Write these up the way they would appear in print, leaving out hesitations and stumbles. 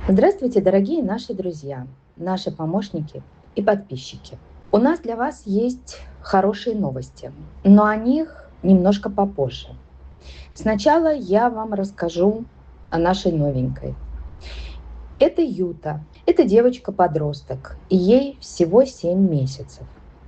Здравствуйте, дорогие наши друзья, наши помощники и подписчики. У нас для вас есть хорошие новости, но о них немножко попозже. Сначала я вам расскажу о нашей новенькой. Это Юта. Это девочка-подросток, и ей всего 7 месяцев.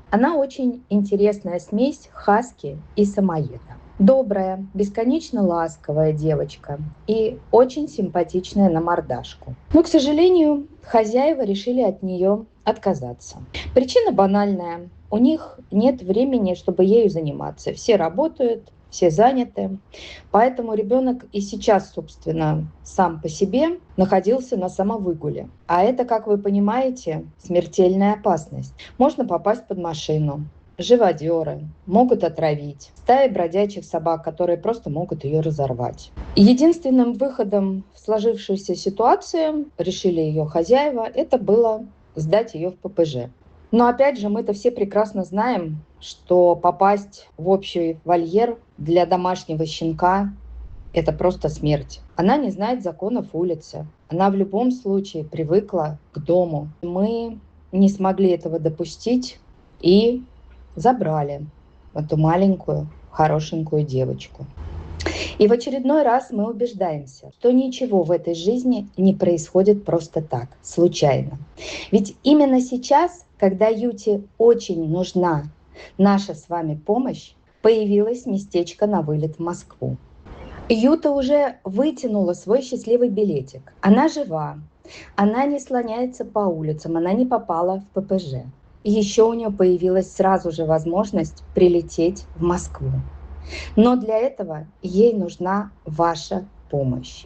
Она очень интересная смесь хаски и самоеда. Добрая, бесконечно ласковая девочка и очень симпатичная на мордашку. Но, к сожалению, хозяева решили от нее отказаться. Причина банальная. У них нет времени, чтобы ею заниматься. Все работают, все заняты. Поэтому ребенок и сейчас, собственно, сам по себе находился на самовыгуле. А это, как вы понимаете, смертельная опасность. Можно попасть под машину. Живодеры могут отравить. Стаи бродячих собак, которые просто могут ее разорвать. Единственным выходом в сложившуюся ситуацию, решили ее хозяева, это было сдать ее в ППЖ. Но опять же, мы-то все прекрасно знаем, что попасть в общий вольер для домашнего щенка – это просто смерть. Она не знает законов улицы. Она в любом случае привыкла к дому. Мы не смогли этого допустить и забрали эту маленькую, хорошенькую девочку. И в очередной раз мы убеждаемся, что ничего в этой жизни не происходит просто так, случайно. Ведь именно сейчас, когда Юте очень нужна наша с вами помощь, появилось местечко на вылет в Москву. Юта уже вытянула свой счастливый билетик. Она жива, она не слоняется по улицам, она не попала в ППЖ. И еще у нее появилась сразу же возможность прилететь в Москву. Но для этого ей нужна ваша помощь.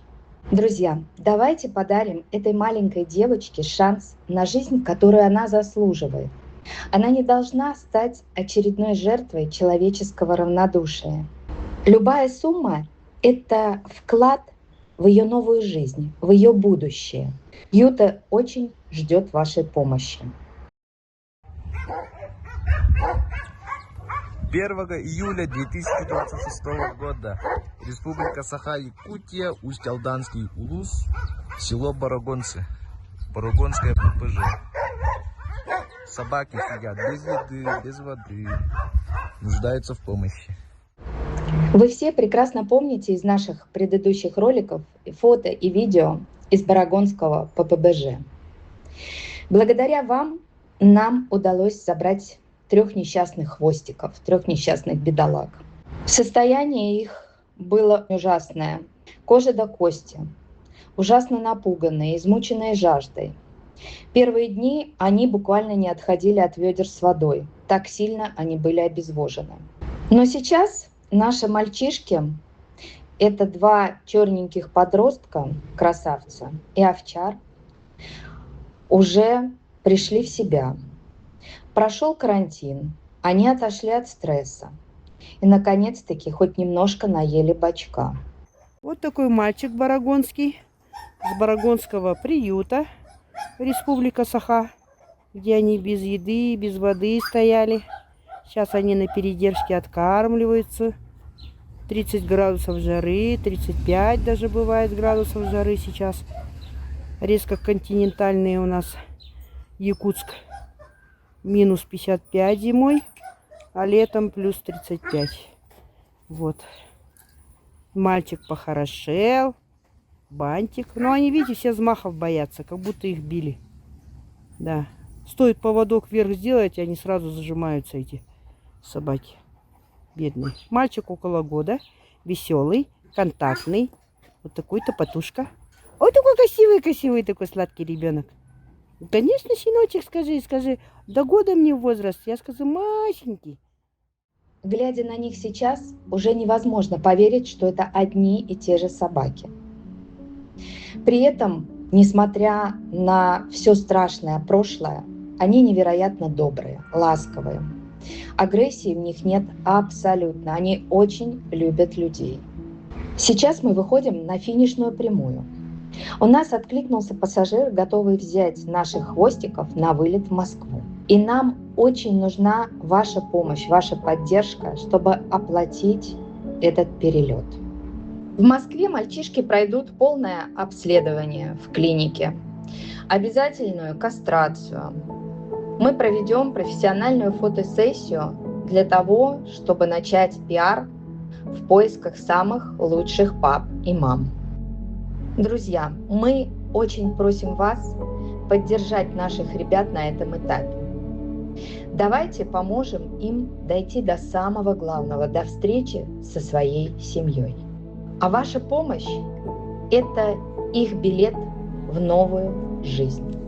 Друзья, давайте подарим этой маленькой девочке шанс на жизнь, которую она заслуживает. Она не должна стать очередной жертвой человеческого равнодушия. Любая сумма – это вклад в ее новую жизнь, в ее будущее. Юта очень ждет вашей помощи. 1 июля 2026 года. Республика Саха-Якутия, Усть-Алданский улус, село Барагонцы, Барагонское ППЖ. Собаки сидят без еды, без воды, нуждаются в помощи. Вы все прекрасно помните из наших предыдущих роликов фото и видео из Барагонского ППБЖ. Благодаря вам нам удалось забрать 3 несчастных хвостиков, 3 несчастных бедолаг. Состояние их было ужасное. Кожа до кости, ужасно напуганные, измученные жаждой. Первые дни они буквально не отходили от ведер с водой. Так сильно они были обезвожены. Но сейчас наши мальчишки – это 2 черненьких подростка, красавца и овчар, уже пришли в себя. Прошел карантин, они отошли от стресса и, наконец-таки, хоть немножко наели бочка. Вот такой мальчик барагонский, с барагонского приюта, Республика Саха, где они без еды, без воды стояли. Сейчас они на передержке откармливаются. 30 градусов жары, 35 даже бывает градусов жары сейчас. Резко континентальный у нас Якутск. Минус 55 зимой, а летом плюс 35. Вот. Мальчик похорошел. Бантик. Но они, видите, все взмахов боятся, как будто их били. Да. Стоит поводок вверх сделать, и они сразу зажимаются, эти собаки. Бедные. Мальчик около года. Веселый, контактный. Вот такой-то потушка. Ой, такой красивый такой сладкий ребенок. Конечно, сыночек, скажи, до года мне возраст. Я скажу, масенький. Глядя на них сейчас, уже невозможно поверить, что это одни и те же собаки. При этом, несмотря на все страшное прошлое, они невероятно добрые, ласковые. Агрессии в них нет абсолютно. Они очень любят людей. Сейчас мы выходим на финишную прямую. У нас откликнулся пассажир, готовый взять наших хвостиков на вылет в Москву. И нам очень нужна ваша помощь, ваша поддержка, чтобы оплатить этот перелет. В Москве мальчишки пройдут полное обследование в клинике, обязательную кастрацию. Мы проведем профессиональную фотосессию для того, чтобы начать пиар в поисках самых лучших пап и мам. Друзья, мы очень просим вас поддержать наших ребят на этом этапе. Давайте поможем им дойти до самого главного, до встречи со своей семьей. А ваша помощь – это их билет в новую жизнь.